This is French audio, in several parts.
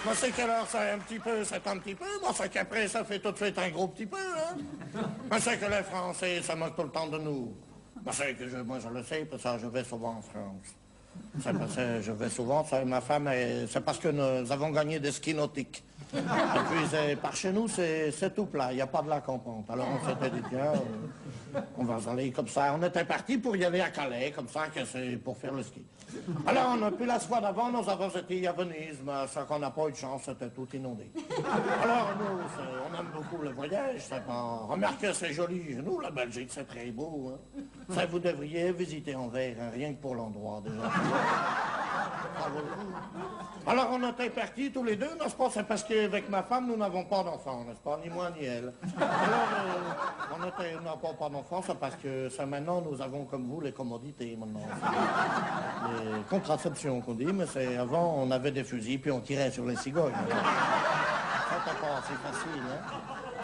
Moi, c'est quelle heure c'est un petit peu, c'est un petit peu. Moi, c'est qu'après, ça fait tout de suite un gros petit peu, hein. Moi, c'est que les Français, ça moque tout le temps de nous. Moi, c'est que moi, je le sais, parce que je vais souvent en France. C'est parce que je vais souvent, ça, ma femme, c'est parce que nous avons gagné des skis nautiques. Et puis, par chez nous, c'est tout plat, il n'y a pas de lac en pente. Alors, on s'était dit, tiens, on va aller comme ça. On était parti pour y aller à Calais, comme ça, que c'est pour faire le ski. Alors, puis la fois d'avant, nous avons été à Venise, mais ça qu'on n'a pas eu de chance, c'était tout inondé. Alors, nous, on aime beaucoup le voyage, c'est pas... Remarquez, c'est joli, nous, la Belgique, c'est très beau, hein. Ça, vous devriez visiter Anvers, hein, rien que pour l'endroit, déjà. Alors, on était partis tous les deux, n'est-ce pas? C'est parce qu'avec ma femme, nous n'avons pas d'enfants, n'est-ce pas? Ni moi, ni elle. Alors, on n'a pas d'enfants, c'est parce que ça, maintenant, nous avons, comme vous, les commodités, maintenant. Les contraceptions, qu'on dit, mais c'est avant, on avait des fusils, puis on tirait sur les cigognes. Ça, t'es pas assez facile, hein?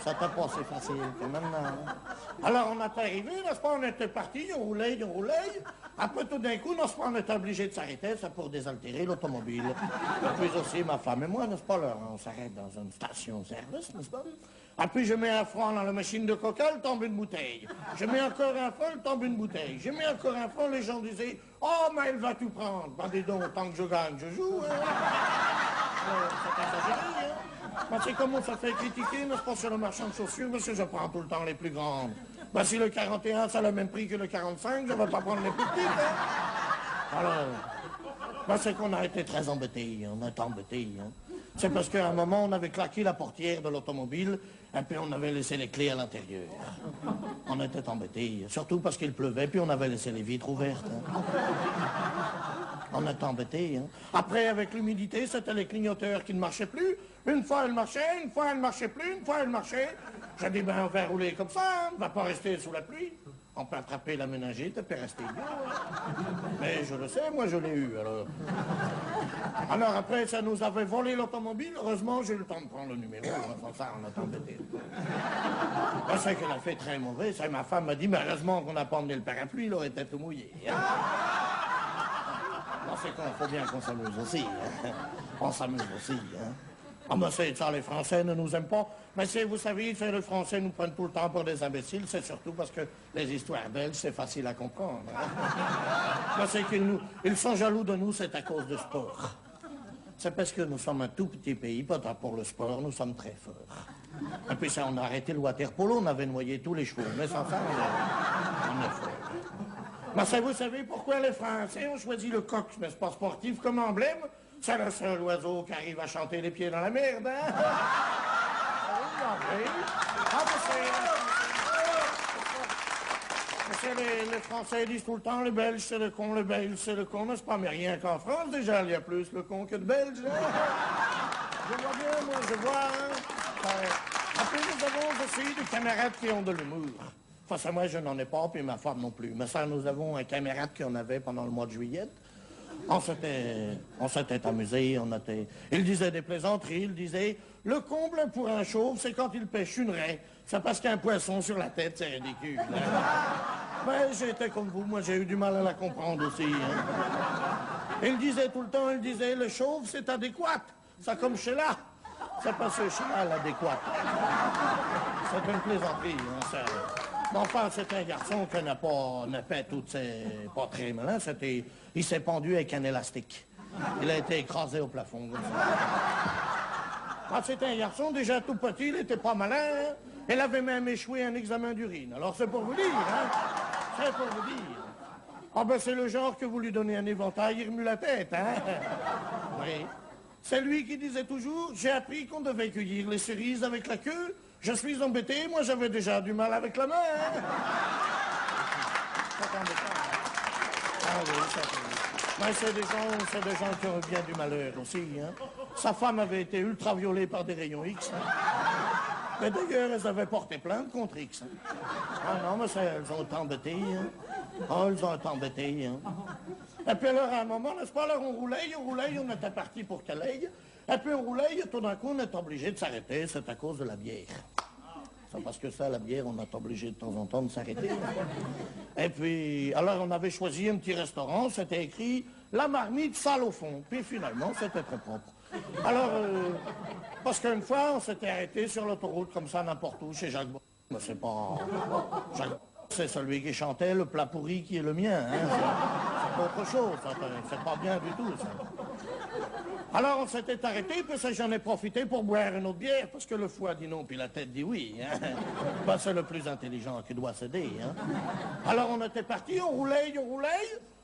Ça t'est pas assez facile que maintenant. Hein? Alors, on est arrivé, n'est-ce pas? On était partis, on roulait, on roulait. Après, tout d'un coup, n'est-ce pas, on était obligé de s'arrêter, ça pour désaltérer l'automobile. Puis aussi, ma femme et moi, n'est-ce pas, là, on s'arrête dans une station-service, n'est-ce pas? Puis je mets un franc dans la machine de coca, elle tombe une bouteille. Je mets encore un franc, elle tombe une bouteille. Je mets encore un franc, les gens disaient, oh, mais elle va tout prendre. Ben, dis donc, tant que je gagne, je joue. Hein? C'est exagéré, hein? Ben, c'est comment ça fait critiquer, n'est-ce pas, sur le marchand de chaussures, parce que je prends tout le temps les plus grandes. Ben, si le 41, ça a le même prix que le 45, je ne vais pas prendre les plus petites, hein? Alors, ben, c'est qu'on a été très embêtés, on a été embêtés, hein? C'est parce qu'à un moment, on avait claqué la portière de l'automobile, et puis on avait laissé les clés à l'intérieur. On était embêtés, surtout parce qu'il pleuvait, puis on avait laissé les vitres ouvertes. Hein. On était embêtés. Hein. Après, avec l'humidité, c'était les clignoteurs qui ne marchaient plus. Une fois, elle marchait, une fois, elle ne marchait plus, une fois, elle marchait. J'ai dit, ben, on va rouler comme ça, hein. On ne va pas rester sous la pluie. On peut attraper la ménagite et puis rester idiot. Hein. Mais je le sais, moi, je l'ai eu, alors. Alors après, ça nous avait volé l'automobile. Heureusement, j'ai eu le temps de prendre le numéro. Enfin, ça, on a embêté. Ben, c'est qu'elle a fait très mauvais. Ça, ma femme m'a dit, mais heureusement qu'on n'a pas emmené le parapluie, il aurait été tout mouillé. Hein. Non, c'est qu'il faut bien qu'on s'amuse aussi. Hein. On s'amuse aussi. Hein. Ah ben c'est ça, les Français ne nous aiment pas. Mais vous savez, les Français nous prennent tout le temps pour des imbéciles, c'est surtout parce que les histoires belges, c'est facile à comprendre. Hein. Ben, c'est ils sont jaloux de nous, c'est à cause du sport. C'est parce que nous sommes un tout petit pays, pas pour le sport, nous sommes très forts. Et puis ça, on a arrêté le water polo, on avait noyé tous les chevaux. Mais sans ça, on est fort. Ben, ça, vous savez pourquoi les Français ont choisi le coq, n'est-ce pas, sportif, comme emblème? C'est le seul oiseau qui arrive à chanter les pieds dans la merde, hein? Les Français disent tout le temps, les Belges c'est le con, les Belges c'est le con, n'est-ce pas? Mais rien qu'en France, déjà, il y a plus le con que de Belges. Hein? Je vois bien, moi, je vois. Hein? Après, nous avons aussi des camarades qui ont de l'humour. Enfin, ça, moi, je n'en ai pas, puis ma femme non plus. Mais ça, nous avons un camarade qu'on avait pendant le mois de juillet. On s'était amusé, il disait des plaisanteries, il disait, le comble pour un chauve, c'est quand il pêche une raie. C'est parce qu'un poisson sur la tête, c'est ridicule. Hein? Mais j'étais comme vous, moi j'ai eu du mal à la comprendre aussi. Hein? Il disait tout le temps, le chauve, c'est adéquat. Ça comme Sheila. C'est pas ce Sheila l'adéquat. C'est une plaisanterie, hein, ça. Mais enfin, c'est un garçon qui n'a pas toutes ses... pas très malin, il s'est pendu avec un élastique. Il a été écrasé au plafond, comme ça. Ah, c'était un garçon déjà tout petit, il était pas malin, hein? Il avait même échoué un examen d'urine. Alors c'est pour vous dire, hein? C'est pour vous dire. Ah ben c'est le genre que vous lui donnez un éventail, il remue la tête, hein? Oui. C'est lui qui disait toujours, j'ai appris qu'on devait cueillir les cerises avec la queue. Je suis embêté, moi j'avais déjà du mal avec la main. Hein? C'est embêtant. Ah oui, ça fait. Mais c'est des gens qui ont bien du malheur aussi. Hein? Sa femme avait été ultraviolée par des rayons X. Hein? Mais d'ailleurs, elles avaient porté plainte contre X. Hein? Ah non, mais elles ont été embêtées. Hein? Oh, elles ont été embêtées. Hein? Et puis alors, à un moment, n'est-ce pas, alors on roulait, on était parti pour Calais. Et puis on roulait, et tout d'un coup, on est obligé de s'arrêter, c'est à cause de la bière. C'est parce que ça, la bière, on est obligé de temps en temps de s'arrêter. Et puis, alors on avait choisi un petit restaurant, c'était écrit la marmite sale au fond. Puis finalement, c'était très propre. Alors, parce qu'une fois, on s'était arrêté sur l'autoroute comme ça, n'importe où, chez Jacques Bourdin. Mais c'est pas... Jacques... C'est celui qui chantait le plat pourri qui est le mien. Hein. C'est pas autre chose, c'est pas bien du tout, ça. Alors on s'était arrêté, puis ça, j'en ai profité pour boire une autre bière, parce que le foie dit non, puis la tête dit oui. Hein. Ben, c'est le plus intelligent qui doit céder. Hein. Alors on était parti, on roulait,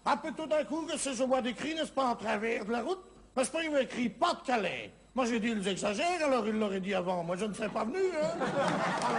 un peu tout d'un coup, que je vois décrit, n'est-ce pas, en travers de la route, parce qu'il y avait écrit Pas-de-Calais. Moi j'ai dit, ils exagèrent, alors ils l'auraient dit avant, moi je ne serais pas venu. Hein. Alors,